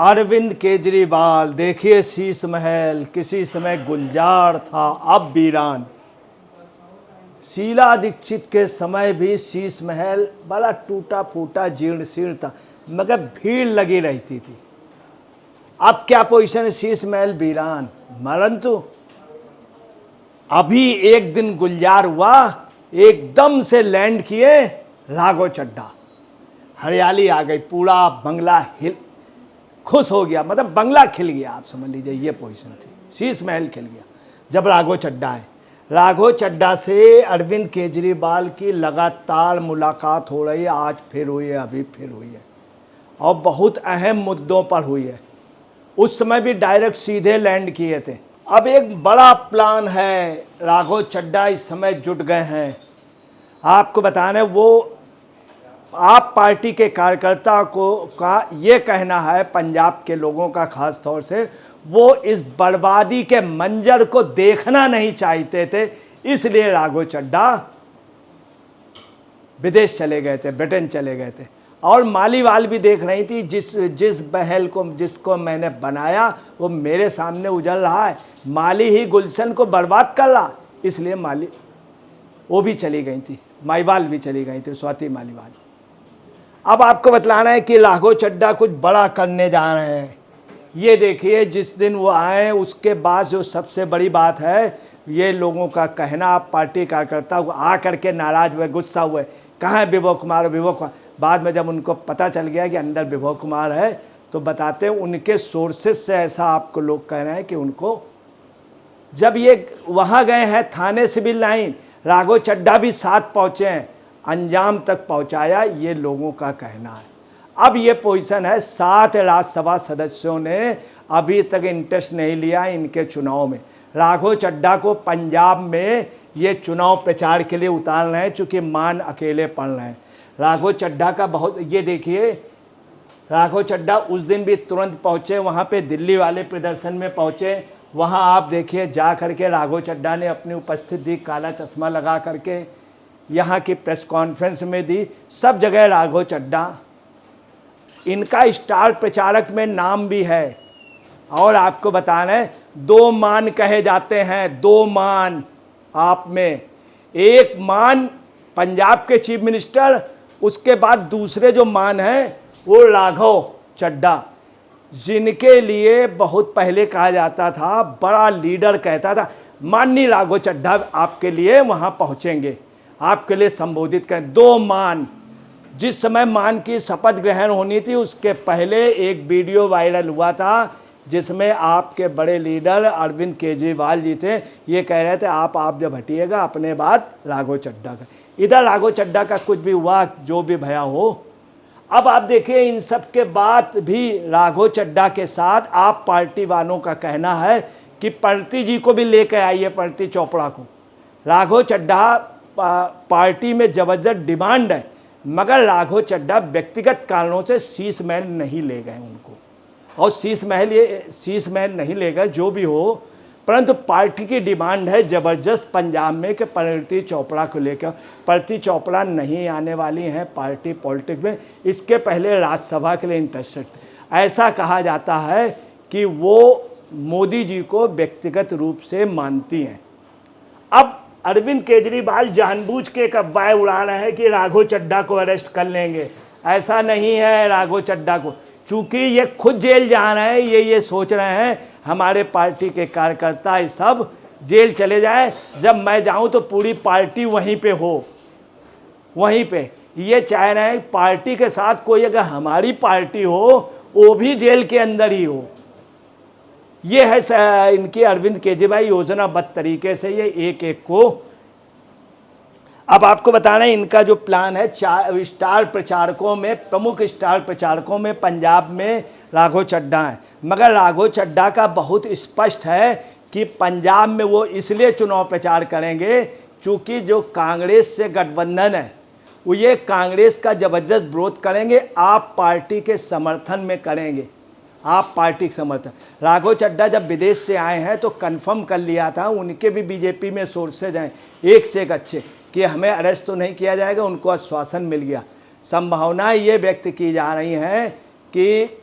अरविंद केजरीवाल देखिए, शीश महल किसी समय गुलजार था, अब वीरान। शीला दीक्षित के समय भी शीश महल बड़ा टूटा फूटा जीर्ण शीर्ण था, मगर भीड़ लगी रहती थी। अब क्या पोजीशन है? शीश महल वीरान। परंतु अभी एक दिन गुलजार हुआ, एकदम से लैंड किए राघव चड्ढा, हरियाली आ गई, पूरा बंगला हिल खुश हो गया, मतलब बंगला खिल गया, आप समझ लीजिए ये पोजीशन थी। शीश महल खिल गया जब राघव चड्ढा आए। राघव चड्ढा से अरविंद केजरीवाल की लगातार मुलाकात हो रही है, आज फिर हुई है, अभी फिर हुई है, और बहुत अहम मुद्दों पर हुई है। उस समय भी डायरेक्ट सीधे लैंड किए थे। अब एक बड़ा प्लान है, राघव चड्ढा इस समय जुट गए हैं। आपको बताना है, वो आप पार्टी के कार्यकर्ता का ये कहना है, पंजाब के लोगों का खास तौर से, वो इस बर्बादी के मंजर को देखना नहीं चाहते थे, इसलिए राघव चड्ढा विदेश चले गए थे, ब्रिटेन चले गए थे। और मालीवाल भी देख रही थी, जिस महल को जिसको मैंने बनाया वो मेरे सामने उजल रहा है, माली ही गुलशन को बर्बाद कर रहा, इसलिए माली वो भी चली गई थी, मालीवाल भी चली गई थी, स्वाति मालीवाल। अब आपको बतलाना है कि राघव चड्ढा कुछ बड़ा करने जा रहे हैं। ये देखिए, जिस दिन वो आए उसके बाद जो सबसे बड़ी बात है, ये लोगों का कहना, आप पार्टी कार्यकर्ता आ करके नाराज हुए, गुस्सा हुए, कहाँ है विभव कुमार, विभव कुमार। बाद में जब उनको पता चल गया कि अंदर विभव कुमार है, तो बताते हैं उनके सोर्सेज से ऐसा आपको लोग कह रहे हैं कि उनको, जब ये वहाँ गए हैं थाने सिविल लाइन, राघव चड्ढा भी साथ पहुँचे हैं, अंजाम तक पहुंचाया, ये लोगों का कहना है। अब ये पोजीशन है, 7 राज्यसभा सदस्यों ने अभी तक इंटरेस्ट नहीं लिया इनके चुनाव में। राघव चड्ढा को पंजाब में ये चुनाव प्रचार के लिए उतार रहे हैं, चूँकि मान अकेले पड़ रहे हैं। राघव चड्ढा का बहुत, ये देखिए, राघव चड्ढा उस दिन भी तुरंत पहुँचे वहाँ पे, दिल्ली वाले प्रदर्शन में पहुँचे, वहाँ आप देखिए जा करके राघव चड्ढा ने अपनी उपस्थिति दी, काला चश्मा लगा करके, यहाँ की प्रेस कॉन्फ्रेंस में दी, सब जगह राघव चड्ढा। इनका स्टार प्रचारक में नाम भी है। और आपको बताना है, 2 मान कहे जाते हैं, 2 मान आप में, एक मान पंजाब के चीफ मिनिस्टर, उसके बाद दूसरे जो मान हैं वो राघव चड्ढा, जिनके लिए बहुत पहले कहा जाता था, बड़ा लीडर कहता था, माननीय राघव चड्ढा आपके लिए वहाँ पहुँचेंगे, आपके लिए संबोधित करें। 2 मान, जिस समय मान की शपथ ग्रहण होनी थी उसके पहले एक वीडियो वायरल हुआ था, जिसमें आपके बड़े लीडर अरविंद केजरीवाल जी थे, ये कह रहे थे आप जब हटिएगा अपने बाद राघव चड्ढा का। इधर राघव चड्ढा का कुछ भी हुआ, जो भी भया हो। अब आप देखिए, इन सब के बाद भी राघव चड्ढा के साथ आप पार्टी वालों का कहना है कि प्रति जी को भी लेकर आइए, प्रति चोपड़ा को। राघव चड्ढा पार्टी में जबरदस्त डिमांड है, मगर राघव चड्ढा व्यक्तिगत कारणों से शीश महल नहीं ले गए उनको, और शीश महल नहीं ले गए, जो भी हो, परंतु पार्टी की डिमांड है जबरदस्त पंजाब में कि प्रति चोपड़ा को लेकर। प्रति चोपड़ा नहीं आने वाली हैं पार्टी पॉलिटिक्स में, इसके पहले राज्यसभा के लिए इंटरेस्टेड थे। ऐसा कहा जाता है कि वो मोदी जी को व्यक्तिगत रूप से मानती हैं। अब अरविंद केजरीवाल जानबूझ के एक अफवाह उड़ा रहे हैं कि राघव चड्ढा को अरेस्ट कर लेंगे। ऐसा नहीं है। राघव चड्ढा को, चूंकि ये खुद जेल जा रहे हैं, ये सोच रहे हैं हमारे पार्टी के कार्यकर्ता ये सब जेल चले जाए, जब मैं जाऊं तो पूरी पार्टी वहीं पे हो, वहीं पे। ये चाह रहे हैं पार्टी के साथ कोई अगर हमारी पार्टी हो, वो भी जेल के अंदर ही हो। ये है इनकी अरविंद केजरीवाल योजनाबद्ध तरीके से ये एक एक को। अब आपको बताना है, इनका जो प्लान है, स्टार प्रचारकों में, प्रमुख स्टार प्रचारकों में पंजाब में राघव चड्ढा है, मगर राघव चड्ढा का बहुत स्पष्ट है कि पंजाब में वो इसलिए चुनाव प्रचार करेंगे चूँकि जो कांग्रेस से गठबंधन है, वो ये कांग्रेस का जबरदस्त विरोध करेंगे, आप पार्टी के समर्थन में करेंगे, आप पार्टी के समर्थन। राघव चड्ढा जब विदेश से आए हैं तो कंफर्म कर लिया था, उनके भी बीजेपी में सोर्सेज हैं एक से एक अच्छे, कि हमें अरेस्ट तो नहीं किया जाएगा, उनको आश्वासन मिल गया। संभावनाएं ये व्यक्त की जा रही हैं कि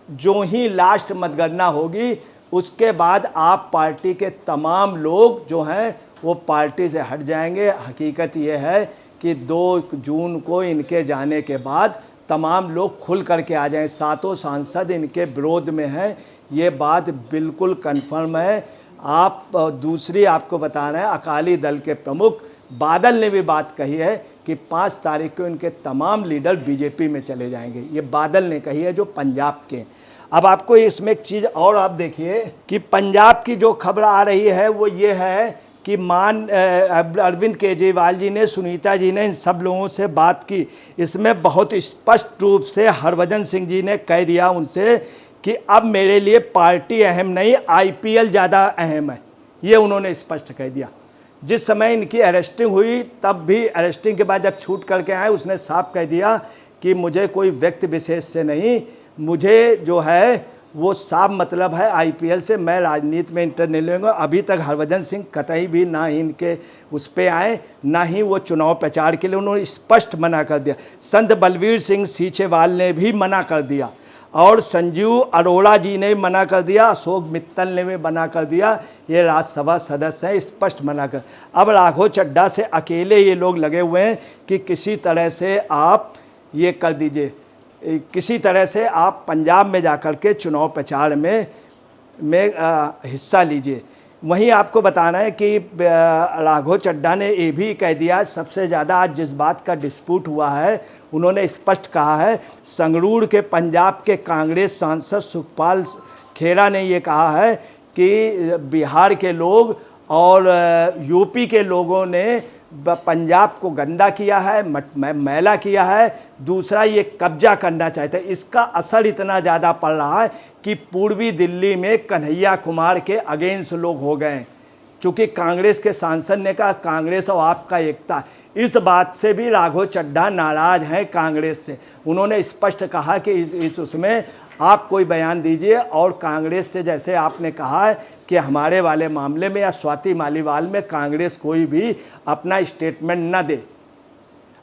जो ही लास्ट मतगणना होगी उसके बाद आप पार्टी के तमाम लोग जो हैं वो पार्टी से हट जाएंगे। हकीकत ये है कि 2 जून को इनके जाने के बाद तमाम लोग खुल करके आ जाएं। 7 सांसद इनके विरोध में हैं, ये बात बिल्कुल कन्फर्म है। आप दूसरी आपको बता रहे हैं, अकाली दल के प्रमुख बादल ने भी बात कही है कि 5 तारीख को इनके तमाम लीडर बीजेपी में चले जाएंगे। ये बादल ने कही है जो पंजाब के। अब आपको इसमें एक चीज़ और आप देखिए कि पंजाब की जो खबर आ रही है वो ये है कि अरविंद केजरीवाल जी ने, सुनीता जी ने इन सब लोगों से बात की। इसमें बहुत स्पष्ट रूप से हरभजन सिंह जी ने कह दिया उनसे कि अब मेरे लिए पार्टी अहम नहीं, आईपीएल ज़्यादा अहम है। ये उन्होंने स्पष्ट कह दिया। जिस समय इनकी अरेस्टिंग हुई तब भी, अरेस्टिंग के बाद जब छूट करके आए, उसने साफ कह दिया कि मुझे कोई व्यक्ति विशेष से नहीं, मुझे जो है वो साफ मतलब है आईपीएल से, मैं राजनीति में इंटर नहीं लूँगा। अभी तक हरभजन सिंह कतई भी ना ही इनके उस पर आए, ना ही वो चुनाव प्रचार के लिए, उन्होंने स्पष्ट मना कर दिया। संत बलवीर सिंह सीचेवाल ने भी मना कर दिया और संजीव अरोड़ा जी ने मना कर दिया, अशोक मित्तल ने भी मना कर दिया। ये राज्यसभा सदस्य हैं, स्पष्ट मना कर। अब राघव चड्ढा से अकेले ये लोग लगे हुए हैं कि किसी तरह से आप ये कर दीजिए, किसी तरह से आप पंजाब में जाकर के चुनाव प्रचार में हिस्सा लीजिए। वहीं आपको बताना है कि राघव चड्ढा ने ये भी कह दिया, सबसे ज़्यादा आज जिस बात का डिस्प्यूट हुआ है, उन्होंने स्पष्ट कहा है, संगरूर के पंजाब के कांग्रेस सांसद सुखपाल खेरा ने ये कहा है कि बिहार के लोग और यूपी के लोगों ने पंजाब को गंदा किया है, मैला किया है। दूसरा, ये कब्जा करना चाहते हैं। इसका असर इतना ज़्यादा पड़ रहा है कि पूर्वी दिल्ली में कन्हैया कुमार के अगेंस्ट लोग हो गए, क्योंकि कांग्रेस के सांसद ने कहा कांग्रेस और आपका एकता। इस बात से भी राघव चड्ढा नाराज़ हैं कांग्रेस से। उन्होंने स्पष्ट कहा कि उसमें आप कोई बयान दीजिए, और कांग्रेस से जैसे आपने कहा है कि हमारे वाले मामले में या स्वाति मालीवाल में कांग्रेस कोई भी अपना स्टेटमेंट न दे,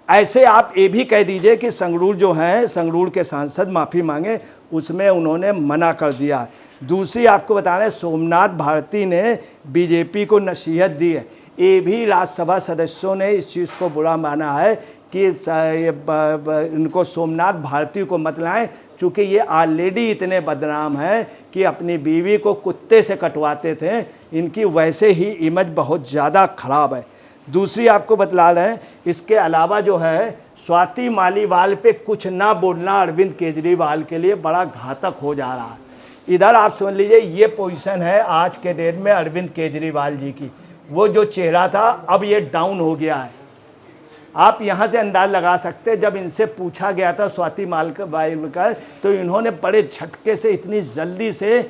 ऐसे आप ये भी कह दीजिए कि संगरूर जो हैं, संगरूर के सांसद माफ़ी मांगे, उसमें उन्होंने मना कर दिया। दूसरी आपको बता रहे हैं, सोमनाथ भारती ने बीजेपी को नसीहत दी है। ये भी राज्यसभा सदस्यों ने इस चीज़ को बुरा माना है कि इनको सोमनाथ भारती को मत लाएं, चूँकि ये ऑलरेडी इतने बदनाम हैं कि अपनी बीवी को कुत्ते से कटवाते थे। इनकी वैसे ही इमेज बहुत ज़्यादा ख़राब है। दूसरी आपको बतला रहे हैं, इसके अलावा जो है स्वाति मालीवाल पे कुछ ना बोलना अरविंद केजरीवाल के लिए बड़ा घातक हो जा रहा है। इधर आप समझ लीजिए ये पोजीशन है आज के डेट में अरविंद केजरीवाल जी की। वो जो चेहरा था अब ये डाउन हो गया है। आप यहाँ से अंदाज लगा सकते हैं, जब इनसे पूछा गया था स्वाति मालीवाल का, तो इन्होंने बड़े झटके से इतनी जल्दी से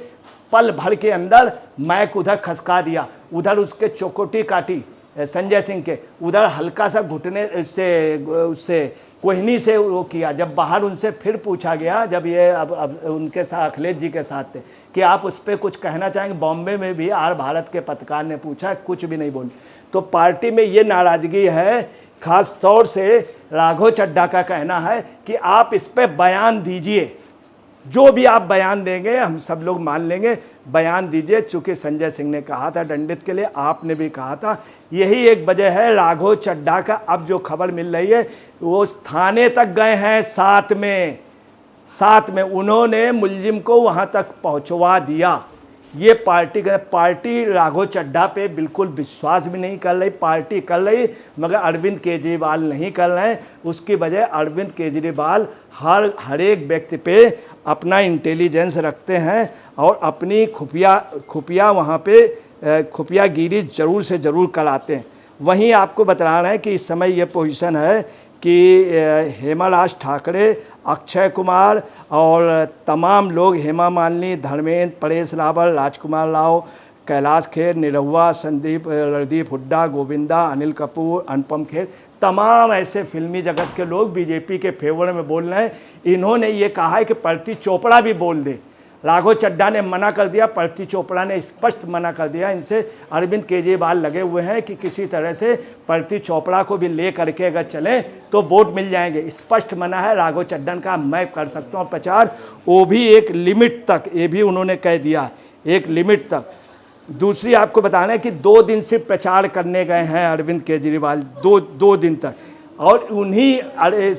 पल भर के अंदर मैक उधर खसका दिया, उधर उसके चौकोटी काटी संजय सिंह के, उधर हल्का सा घुटने से उससे कोहनी से वो किया। जब बाहर उनसे फिर पूछा गया, जब ये अब उनके साथ अखिलेश जी के साथ थे, कि आप उस पर कुछ कहना चाहेंगे, बॉम्बे में भी आर भारत के पत्रकार ने पूछा, कुछ भी नहीं बोले। तो पार्टी में ये नाराज़गी है, ख़ास तौर से राघव चड्ढा का कहना है कि आप इस पर बयान दीजिए, जो भी आप बयान देंगे हम सब लोग मान लेंगे, बयान दीजिए। चूँकि संजय सिंह ने कहा था दंडित के लिए, आपने भी कहा था, यही एक वजह है। राघव चड्ढा का अब जो खबर मिल रही है, वो थाने तक गए हैं, साथ में उन्होंने मुलजिम को वहाँ तक पहुँचवा दिया। ये पार्टी राघव चड्ढा पे बिल्कुल विश्वास भी नहीं कर रही, पार्टी कर रही मगर अरविंद केजरीवाल नहीं कर रहे हैं। उसकी वजह अरविंद केजरीवाल हर एक व्यक्ति पे अपना इंटेलिजेंस रखते हैं और अपनी खुफिया वहाँ पे खुफियागिरी ज़रूर से ज़रूर कराते हैं। वहीं आपको बता रहे हैं कि इस समय ये पोजीशन है कि हेमालाल ठाकरे, अक्षय कुमार और तमाम लोग, हेमा मालिनी, धर्मेंद्र, परेश रावल, राजकुमार राव, कैलाश खेर, निरहुआ, संदीप, रणदीप हुड्डा, गोविंदा, अनिल कपूर, अनुपम खेर, तमाम ऐसे फिल्मी जगत के लोग बीजेपी के फेवर में बोल रहे हैं। इन्होंने ये कहा है कि प्रति चोपड़ा भी बोल दे, राघव चड्ढा ने मना कर दिया, प्रति चोपड़ा ने स्पष्ट मना कर दिया। इनसे अरविंद केजरीवाल लगे हुए हैं कि किसी तरह से प्रति चोपड़ा को भी ले करके अगर चलें तो वोट मिल जाएंगे। स्पष्ट मना है राघव चड्ढा का, मैं कर सकता हूँ प्रचार, वो भी एक लिमिट तक, ये भी उन्होंने कह दिया, एक लिमिट तक। दूसरी आपको बताना है कि 2 दिन से प्रचार करने गए हैं अरविंद केजरीवाल, दो दिन तक। और उन्हीं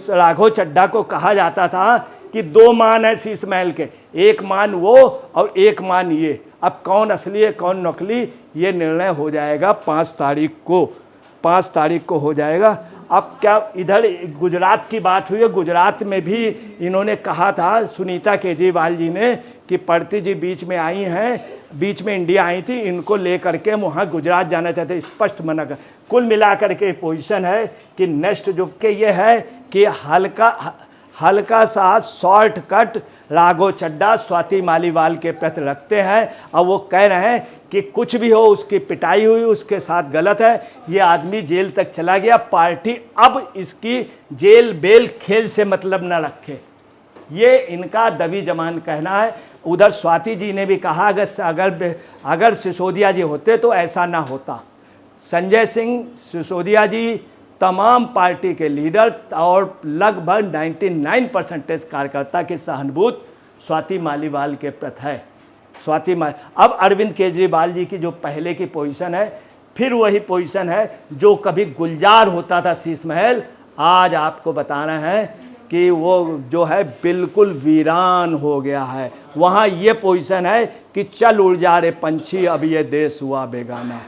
राघव चड्ढा को कहा जाता था कि 2 मान है शीश महल के, एक मान वो और एक मान ये। अब कौन असली है कौन नकली, ये निर्णय हो जाएगा 5 तारीख को हो जाएगा। अब क्या इधर गुजरात की बात हुई है, गुजरात में भी इन्होंने कहा था सुनीता केजरीवाल जी ने कि प्रति जी बीच में आई हैं, बीच में इंडिया आई थी, इनको ले करके हम वहाँ गुजरात जाना चाहते, स्पष्ट मना कर। कुल मिलाकर के पोजीशन है कि नेक्स्ट जो के ये है कि हल्का सा शॉर्टकट राघव चड्ढा स्वाति मालीवाल के प्रति रखते हैं। अब वो कह रहे हैं कि कुछ भी हो, उसकी पिटाई हुई, उसके साथ गलत है, ये आदमी जेल तक चला गया, पार्टी अब इसकी जेल बेल खेल से मतलब न रखे, ये इनका दबी जमान कहना है। उधर स्वाति जी ने भी कहा अगर सिसोदिया जी होते तो ऐसा ना होता। संजय सिंह सिसोदिया जी तमाम पार्टी के लीडर और लगभग 99% कार्यकर्ता की सहानुभूति स्वाति मालीवाल के प्रति है। अब अरविंद केजरीवाल जी की जो पहले की पोजीशन है, फिर वही पोजीशन है जो कभी गुलजार होता था शीश महल, आज आपको बताना है कि वो जो है बिल्कुल वीरान हो गया है। वहाँ ये पोजीशन है कि चल उड़ जा रे पंछी, अब ये देश हुआ बेगाना।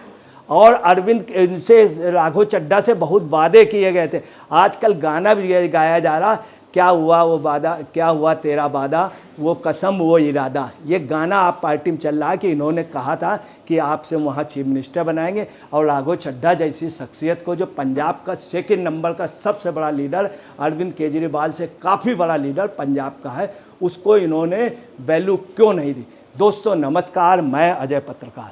और अरविंद इनसे राघव चड्ढा से बहुत वादे किए गए थे। आजकल गाना भी गाया जा रहा, क्या हुआ वो वादा, क्या हुआ तेरा वादा, वो कसम वो इरादा। ये गाना आप पार्टी में चल रहा है कि इन्होंने कहा था कि आपसे वहाँ चीफ मिनिस्टर बनाएंगे। और राघव चड्ढा जैसी शख्सियत को, जो पंजाब का 2 नंबर का सबसे बड़ा लीडर, अरविंद केजरीवाल से काफ़ी बड़ा लीडर पंजाब का है, उसको इन्होंने वैल्यू क्यों नहीं दी। दोस्तों नमस्कार, मैं अजय पत्रकार।